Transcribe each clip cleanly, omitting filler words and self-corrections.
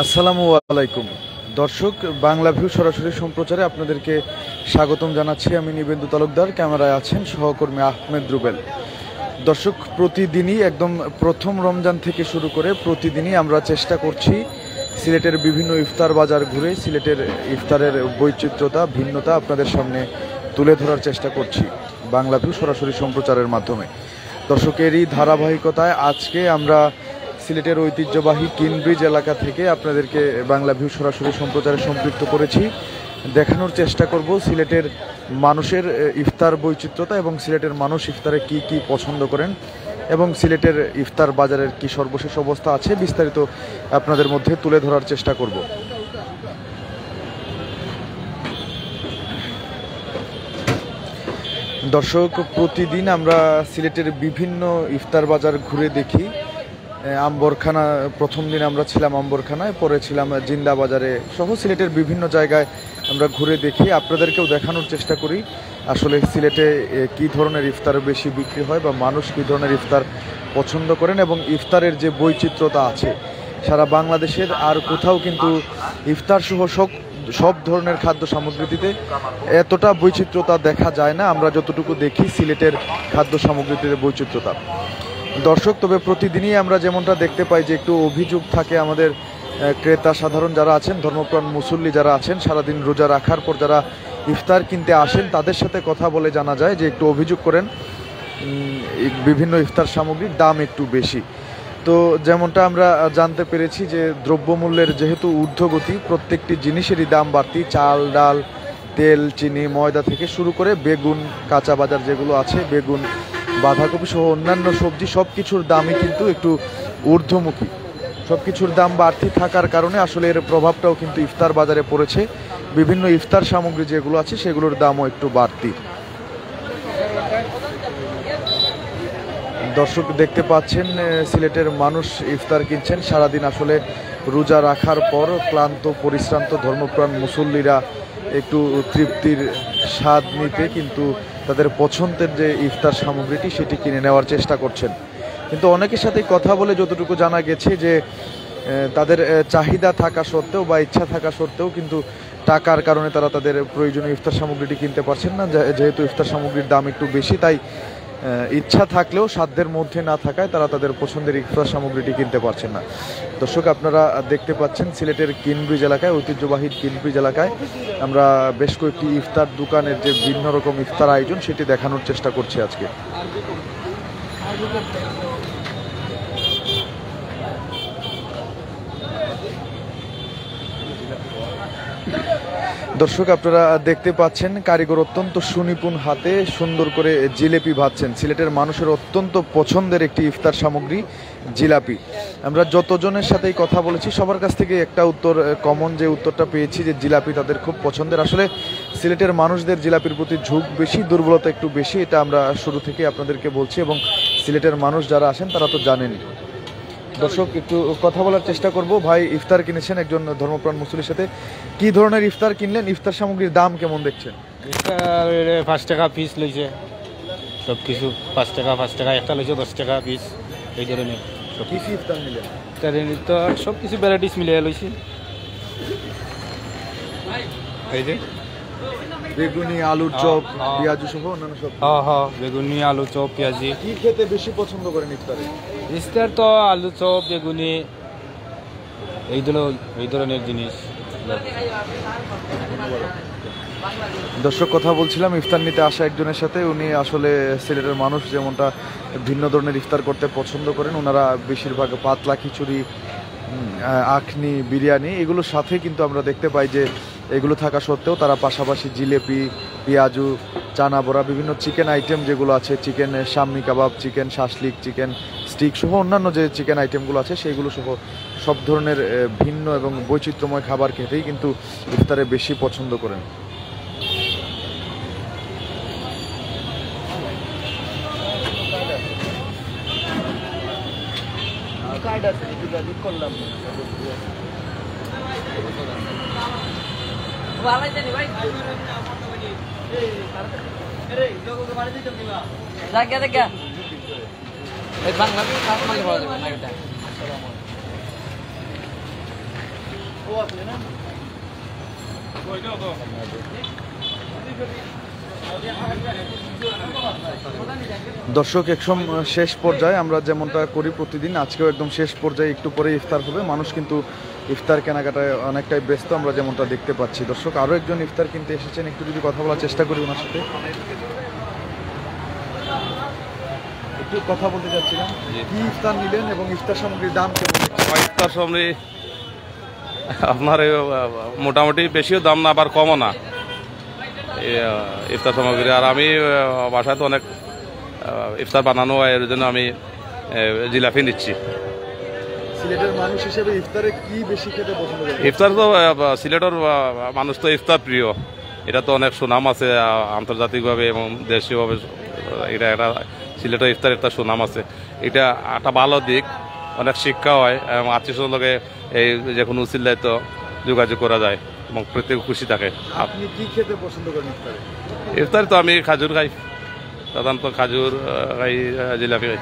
আসসালামু আলাইকুম দর্শক, বাংলা ভিউ সরাসরি সম্প্রচারে আপনাদেরকে স্বাগতম জানাচ্ছি। আমি নিবেন্দু তালুকদার, ক্যামেরায় আছেন সহকর্মী আহমেদ রুবেল। দর্শক, প্রতিদিনই একদম প্রথম রমজান থেকে শুরু করে প্রতিদিনই আমরা চেষ্টা করছি সিলেটের বিভিন্ন ইফতার বাজার ঘুরে সিলেটের ইফতারের বৈচিত্র্যতা, ভিন্নতা আপনাদের সামনে তুলে ধরার চেষ্টা করছি বাংলা ভিউ সরাসরি সম্প্রচারের মাধ্যমে। দর্শকেরই ধারাবাহিকতায় আজকে আমরা সিলেটের ঐতিহ্যবাহী কিনব্রিজ এলাকা থেকে আপনাদেরকে বাংলা ভিউ সরাসরি সম্প্রচারে সম্পৃক্ত করেছি। দেখানোর চেষ্টা করব সিলেটের মানুষের ইফতার বৈচিত্র্যতা এবং সিলেটের মানুষ ইফতারে কি কি পছন্দ করেন এবং সিলেটের ইফতার বাজারের কি সর্বশেষ অবস্থা আছে বিস্তারিত আপনাদের মধ্যে তুলে ধরার চেষ্টা করব। দর্শক, প্রতিদিন আমরা সিলেটের বিভিন্ন ইফতার বাজার ঘুরে দেখি। আম্বরখানা, প্রথম দিন আমরা ছিলাম আম্বরখানায়, পরে ছিলাম জিন্দা বাজারে সহ সিলেটের বিভিন্ন জায়গায় আমরা ঘুরে দেখি, আপনাদেরকেও দেখানোর চেষ্টা করি আসলে সিলেটে কি ধরনের ইফতার বেশি বিক্রি হয় বা মানুষ কী ধরনের ইফতার পছন্দ করেন এবং ইফতারের যে বৈচিত্র্যতা আছে সারা বাংলাদেশের আর কোথাও কিন্তু ইফতার সহ সব ধরনের খাদ্য সামগ্রীতে এতটা বৈচিত্র্যতা দেখা যায় না আমরা যতটুকু দেখি সিলেটের খাদ্য সামগ্রীতে বৈচিত্র্যতা। দর্শক, তবে প্রতিদিনই আমরা যেমনটা দেখতে পাই যে একটু অভিযোগ থাকে আমাদের ক্রেতা সাধারণ যারা আছেন, ধর্মপ্রাণ মুসল্লি যারা আছেন, সারাদিন রোজা রাখার পর যারা ইফতার কিনতে আসেন তাদের সাথে কথা বলে জানা যায় যে একটু অভিযোগ করেন বিভিন্ন ইফতার সামগ্রীর দাম একটু বেশি। তো যেমনটা আমরা জানতে পেরেছি যে দ্রব্যমূল্যের যেহেতু ঊর্ধ্বগতি, প্রত্যেকটি জিনিসেরই দাম বাড়তি, চাল ডাল তেল চিনি ময়দা থেকে শুরু করে বেগুন, কাঁচা বাজার যেগুলো আছে বেগুন বাঁধাকপি সহ অন্যান্য সবজি সব কিছুর দামই কিন্তু একটু ঊর্ধ্বমুখী। সব কিছুর দাম বাড়তি থাকার কারণে আসলে এর প্রভাবটাও কিন্তু ইফতার বাজারে পড়েছে। বিভিন্ন ইফতার সামগ্রী যেগুলো আছে সেগুলোর দামও একটু বাড়তি। দর্শক, দেখতে পাচ্ছেন সিলেটের মানুষ ইফতার কিনছেন। সারাদিন আসলে রোজা রাখার পর ক্লান্ত পরিশ্রান্ত ধর্মপ্রাণ মুসল্লিরা একটু তৃপ্তির স্বাদ নিতে কিন্তু তাদের পছন্দের যে ইফতার সামগ্রীটি সেটি কিনে নেওয়ার চেষ্টা করছেন। কিন্তু অনেকের সাথে কথা বলে যতটুকু জানা গেছে যে তাদের চাহিদা থাকা সত্ত্বেও বা ইচ্ছা থাকা সত্ত্বেও কিন্তু টাকার কারণে তারা তাদের প্রয়োজনীয় ইফতার সামগ্রীটি কিনতে পারছেন না, যেহেতু ইফতার সামগ্রীর দাম একটু বেশি, তাই ইচ্ছা থাকলেও সাধ্যের মধ্যে না থাকায় তারা তাদের পছন্দের ইফতার সামগ্রীটি কিনতে পারছেন না। দর্শক, আপনারা দেখতে পাচ্ছেন সিলেটের কিনব্রিজ এলাকায়, ঐতিহ্যবাহী কিনব্রিজ এলাকায় আমরা বেশ কয়েকটি ইফতার দোকানের যে ভিন্ন রকম ইফতার আয়োজন সেটি দেখানোর চেষ্টা করছি আজকে। দর্শক, আপনারা দেখতে পাচ্ছেন কারিগর অত্যন্ত সুনিপুণ হাতে সুন্দর করে জিলেপি ভাজছেন। সিলেটের মানুষের অত্যন্ত পছন্দের একটি ইফতার সামগ্রী জিলাপি। আমরা যতজনের সাথেই কথা বলেছি সবার কাছ থেকে একটা উত্তর কমন যে উত্তরটা পেয়েছি যে জিলাপি তাদের খুব পছন্দের। আসলে সিলেটের মানুষদের জিলাপির প্রতি ঝোঁক বেশি, দুর্বলতা একটু বেশি, এটা আমরা শুরু থেকে আপনাদেরকে বলছি এবং সিলেটের মানুষ যারা আছেন তারা তো জানেনই। দর্শক, একটু কথা বলার চেষ্টা করব। ভাই ইফতার কিনেছেন একজন ধর্মপ্রাণ মুসলির সাথে, কি ধরনের ইফতার কিনলেন, ইফতার সামগ্রীর দাম কেমন দেখছেন? ইফতার 5 টাকা পিস লইছে, সব কিছু 5 টাকা একটা লইছে, 10 টাকা পিস, এই ধরনের সব কিছু ইফতার নিলেন। তো সব কিছু ভ্যারাইটিস মিলিয়ে লইছি। এই যে বেগুনি, আলুর চপ, পেঁয়াজু সহ অন্যান্য সব। হ্যাঁ, বেগুনি আলু চপ পেঁয়াজি। কি খেতে বেশি পছন্দ করেন ইফতারে? ইফতার তো আলু চপ বেগুনি এই ধরনের জিনিস। দর্শক, কথা বলছিলাম ইফতার নিতে আসা একজনের সাথে, উনি আসলে সিলেটের মানুষ যেমনটা ভিন্ন ধরনের ইফতার করতে পছন্দ করেন, ওনারা বেশিরভাগ পাতলা খিচুড়ি, আখনি, বিরিয়ানি এগুলোর সাথে কিন্তু আমরা দেখতে পাই যে এগুলো থাকা সত্ত্বেও তারা পাশাপাশি জিলেপি, পেঁয়াজু, চানা বড়া, বিভিন্ন চিকেন আইটেম যেগুলো আছে, চিকেন শাম্মি কাবাব, চিকেন শাসলিক, চিকেন স্টিক সহ অন্যান্য যে চিকেন আইটেমগুলো আছে সেইগুলো সহ সব ধরনের ভিন্ন এবং বৈচিত্র্যময় খাবার খেতেই কিন্তু ইফতারে বেশি পছন্দ করেন। দর্শক একদম শেষ পর্যায়ে আমরা যেমনটা করি প্রতিদিন, আজকেও একদম শেষ পর্যায়ে একটু পরে ইফতার হবে। মানুষ কিন্তু ইফতার কেনাকাটায় অনেকটাই ব্যস্ত আমরা যেমনটা দেখতে পাচ্ছি। দর্শক আরও একজন ইফতার কিনতে এসেছেন, একটু যদি কথা বলার চেষ্টা করি ওনার সাথে। একটু কথা বলতে চাচ্ছিলাম, কি ইফতার নিলেন এবং ইফতার সামগ্রীর দাম কেমন? ইফতার সামনে আপনার মোটামুটি বেশিও দাম না, আবার কমও না ইফতার সামগ্রী। আর আমি বাসায় তো অনেক ইফতার বানানো হয়, এর জন্য আমি জিলাপি নিচ্ছি। সিলেটের মানুষ হিসেবে ইফতারে কি বেশি খেতে পছন্দ করেন? ইফতার তো সিলেটের মানুষ তো ইফতার প্রিয়, এটা তো অনেক সুনাম আছে আন্তর্জাতিকভাবে এবং দেশীয়ভাবে। এটা একটা সিলেটের ইফতার একটা সুনাম আছে, এটা একটা ভালো দিক। অনেক শিক্ষা হয় এবং আত্মীয় লোকে এই যে কোনো উচিল্লায় তো যোগাযোগ করা যায় এবং প্রত্যেক খুশি থাকে। আপনি কি খেতে পছন্দ করেন ইফতারে? ইফতার তো আমি খাজুর খাই, সাধারণত খাজুর খাই, জিলাপি খাই।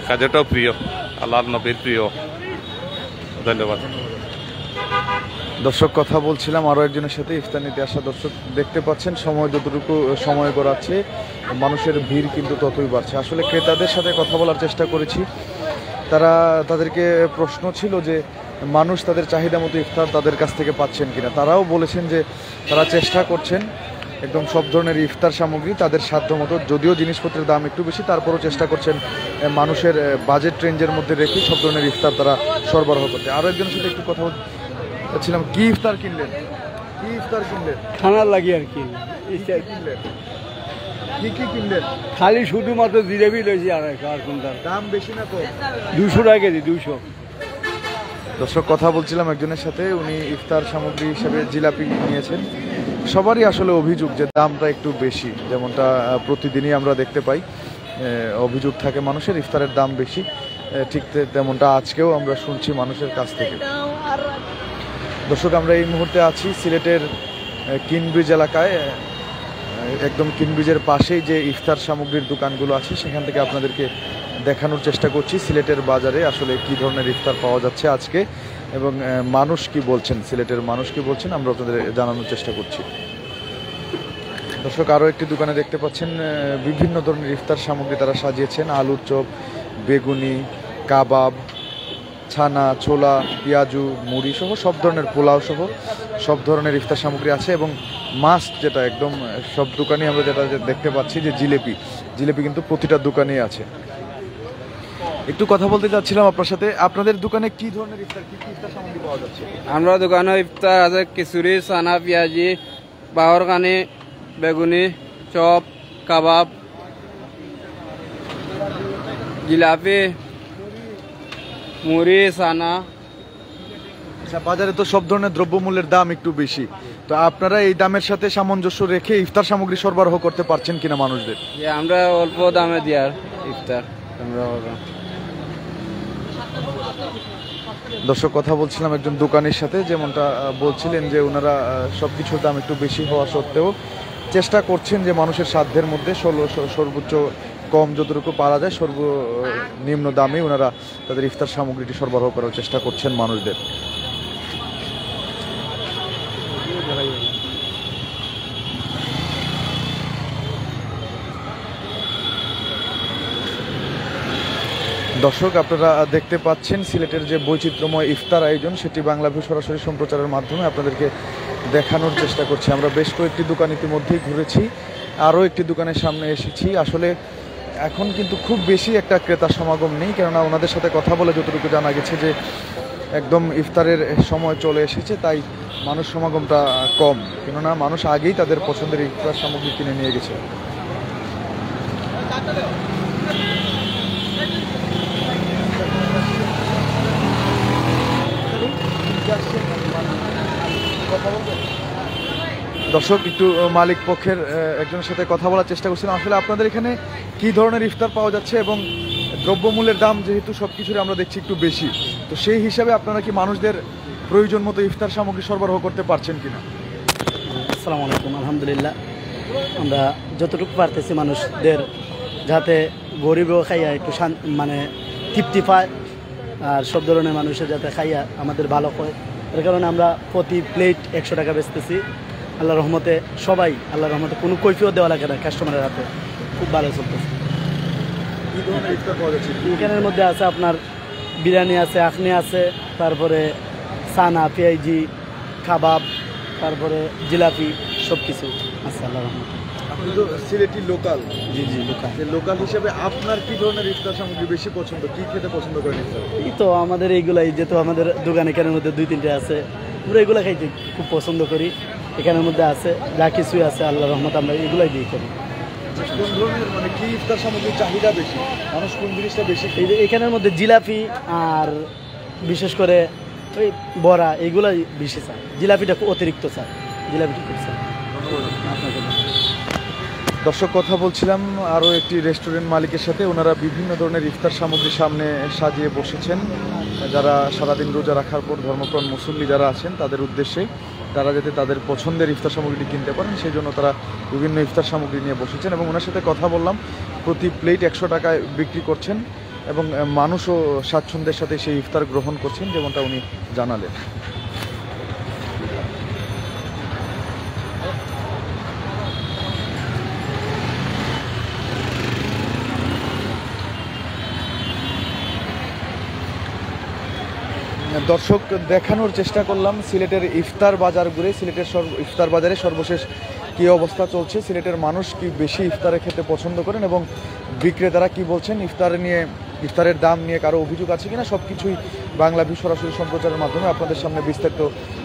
খাজুরটাও প্রিয়, আল্লাহ নবীর প্রিয়। ধন্যবাদ। দর্শক কথা বলছিলাম আরও একজনের সাথে ইফতার নিতে আসা। দর্শক দেখতে পাচ্ছেন সময় যতটুকু সময় গড়াচ্ছে মানুষের ভিড় কিন্তু ততই বাড়ছে। আসলে ক্রেতাদের সাথে কথা বলার চেষ্টা করেছি, তাদেরকে প্রশ্ন ছিল যে মানুষ তাদের চাহিদা মতো ইফতার তাদের কাছ থেকে পাচ্ছেন কিনা। তারাও বলেছেন যে তারা চেষ্টা করছেন একদম সব ধরনের ইফতার সামগ্রী তাদের সাধ্য মতো, যদিও জিনিসপত্রের দাম একটু বেশি তারপরও চেষ্টা করছেন মানুষের বাজেট রেঞ্জের মধ্যে রেখে সব ধরনের ইফতার তারা সরবরাহ করতে। আরও একজনের সাথে একটু কথা বলছিলাম, কি ইফতার কিনলেন? কি ইফতার কিনলেন? খানার লাগি আর কি কিনলেন? কি কি কিনলেন? খালি শুধুমাত্র জিলেবি লইছি। আর কোনটা দাম বেশি না কম? 200 টাকা কেজি, 200। দর্শক কথা বলছিলাম একজনের সাথে, উনি ইফতার সামগ্রী হিসেবে জিলাপি নিয়েছেন। সবারই আসলে অভিযোগ যে দামটা একটু বেশি, যেমনটা প্রতিদিনই আমরা দেখতে পাই অভিযোগ থাকে মানুষের ইফতারের দাম বেশি। ঠিক তেমনটা আজকেও আমরা শুনছি মানুষের কাছ থেকে। দর্শক আমরা এই মুহূর্তে আছি সিলেটের কিনব্রিজ এলাকায়, একদম কিনব্রিজের পাশেই যে ইফতার সামগ্রীর দোকানগুলো আছে সেখান থেকে আপনাদেরকে দেখানোর চেষ্টা করছি সিলেটের বাজারে আসলে কি ধরনের ইফতার পাওয়া যাচ্ছে আজকে এবং মানুষ কি বলছেন, সিলেটের মানুষ কি বলছেন আমরা আপনাদের জানানোর চেষ্টা করছি। দর্শক আরও একটি দোকানে দেখতে পাচ্ছেন বিভিন্ন ধরনের ইফতার সামগ্রী তারা সাজিয়েছেন। আলুর চপ, বেগুনি, কাবাব, ছানা, ছোলা, পেঁয়াজু, মুড়ি সহ সব ধরনের পোলাও সহ সব ধরনের ইফতার সামগ্রী আছে এবং মাস্ট যেটা একদম সব দোকানে আমরা যেটা দেখতে পাচ্ছি যে জিলেপি কিন্তু প্রতিটা দোকানেই আছে। একটু কথা বলতে চাচ্ছিলাম আপনার সাথে, আপনাদের দোকানে কি ধরনের ইফতার সামগ্রী পাওয়া যাচ্ছে? আমরা দোকানে ইফতার আছে খিচুড়ি, চানা, পেঁয়াজি, বাহর কানি, বেগুনি, চপ, কাবাব, জিলাপি, মুড়ি, চানা। আচ্ছা, বাজারে তো সব ধরনের দ্রব্যমূল্যের দাম একটু বেশি, তো আপনারা এই দামের সাথে সামঞ্জস্য রেখে ইফতার সামগ্রী সরবরাহ করতে পারছেন কিনা মানুষদের? আমরা অল্প দামে দিয়ার ইফতার আমরা। দর্শক কথা বলছিলাম একজন দোকানের সাথে, যেমনটা বলছিলেন যে ওনারা সবকিছুর দাম একটু বেশি হওয়া সত্ত্বেও চেষ্টা করছেন যে মানুষের সাধ্যের মধ্যে সর্বোচ্চ কম যতটুকু পারা যায় সর্বনিম্ন দামে ওনারা তাদের ইফতার সামগ্রীটি সরবরাহ করার চেষ্টা করছেন মানুষদের। দর্শক আপনারা দেখতে পাচ্ছেন সিলেটের যে বৈচিত্র্যময় ইফতার আয়োজন সেটি বাংলাভিউ সরাসরি সম্প্রচারের মাধ্যমে আপনাদেরকে দেখানোর চেষ্টা করছি। আমরা বেশ কয়েকটি দোকান ইতিমধ্যেই ঘুরেছি, আরও একটি দোকানের সামনে এসেছি। আসলে এখন কিন্তু খুব বেশি একটা ক্রেতা সমাগম নেই, কেননা ওনাদের সাথে কথা বলে যতটুকু জানা গেছে যে একদম ইফতারের সময় চলে এসেছে, তাই মানুষ সমাগমটা কম, কেননা মানুষ আগেই তাদের পছন্দের ইফতার সামগ্রী কিনে নিয়ে গেছে। দর্শক একটু মালিক পক্ষের একজনের সাথে কথা বলার চেষ্টা করছিলাম, আসলে আপনাদের এখানে কি ধরনের ইফতার পাওয়া যাচ্ছে এবং দ্রব্যমূল্যের দাম যেহেতু সব কিছুরই আমরা দেখছি একটু বেশি, তো সেই হিসাবে আপনারা কি মানুষদের প্রয়োজন মতো ইফতার সামগ্রী সরবরাহ করতে পারছেন কিনা? আসসালামু আলাইকুম। আলহামদুলিল্লাহ, আমরা যতটুকু পারতেছি মানুষদের যাতে গরিবও খাইয়া একটু তৃপ্তি পায় আর সব ধরনের মানুষের যাতে খাইয়া আমাদের ভালো হয় এর কারণে আমরা প্রতি প্লেট 100 টাকা বেচতেছি। আল্লাহর রহমতে সবাই, আল্লাহর রহমতে কোনো কৈফিয়ত দেওয়া লাগে না কাস্টমারের হাতে, খুব ভালো চলতেছে। কি ধরনের ইফতার পাওয়া যাচ্ছে? এখানের মধ্যে আছে আপনার বিরিয়ানি আছে, আখনি আছে, তারপরে সানা, পেঁয়াজি, কাবাব, তারপরে জিলাপি, সব কিছু আছে আল্লাহর রহমতে। আপনি তো সিলেটি লোকাল, জি জি লোকাল। লোকাল হিসেবে আপনার কি ধরনের ইফতার সামগ্রী বেশি পছন্দ, কি খেতে পছন্দ করেন ইফতার? এই তো আমাদের এইগুলাই, যেহেতু আমাদের দোকান এখানের মধ্যে 2-3টে আছে, আমরা এগুলো খাইতে খুব পছন্দ করি। এখানের মধ্যে আছে যা কিছুই আছে আল্লাহর রহমতে আমরা এগুলাই দিয়ে করি। কোন ধরনের মানে কি ইফতার সামগ্রীর চাহিদা বেশি, মানুষ কোন জিনিসটা বেশি এই যে এখানের মধ্যে জিলাপি আর বিশেষ করে ওই বড়া এগুলাই বেশি চায়, জিলাপিটা খুব অতিরিক্ত চায়, জিলাপিটা খুব চায়। আপনাকে দর্শক, কথা বলছিলাম আরও একটি রেস্টুরেন্ট মালিকের সাথে। ওনারা বিভিন্ন ধরনের ইফতার সামগ্রী সামনে সাজিয়ে বসেছেন, যারা সারাদিন রোজা রাখার পর ধর্মপ্রাণ মুসল্লি যারা আছেন তাদের উদ্দেশ্যে, তারা যাতে তাদের পছন্দের ইফতার সামগ্রীটি কিনতে পারেন সেই জন্য তারা বিভিন্ন ইফতার সামগ্রী নিয়ে বসেছেন। এবং ওনার সাথে কথা বললাম, প্রতি প্লেট 100 টাকায় বিক্রি করছেন এবং মানুষও স্বাচ্ছন্দ্যের সাথে সেই ইফতার গ্রহণ করছেন, যেমনটা উনি জানালেন। দর্শক, দেখানোর চেষ্টা করলাম সিলেটের ইফতার বাজার ঘুরে, সিলেটের ইফতার বাজারে সর্বশেষ কী অবস্থা চলছে, সিলেটের মানুষ কি বেশি ইফতারে খেতে পছন্দ করেন এবং বিক্রেতারা কি বলছেন, ইফতারের দাম নিয়ে কারো অভিযোগ আছে কিনা, সব কিছুই বাংলাভিউ সরাসরি সম্প্রচারের মাধ্যমে আপনাদের সামনে বিস্তারিত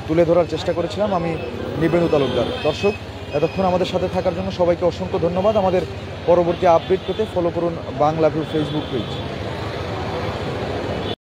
তুলে ধরার চেষ্টা করেছিলাম আমি, নিবেন্দু তালুকদার। দর্শক, এতক্ষণ আমাদের সাথে থাকার জন্য সবাইকে অসংখ্য ধন্যবাদ। আমাদের পরবর্তী আপডেট পেতে ফলো করুন বাংলাভিউ ফেসবুক পেজ।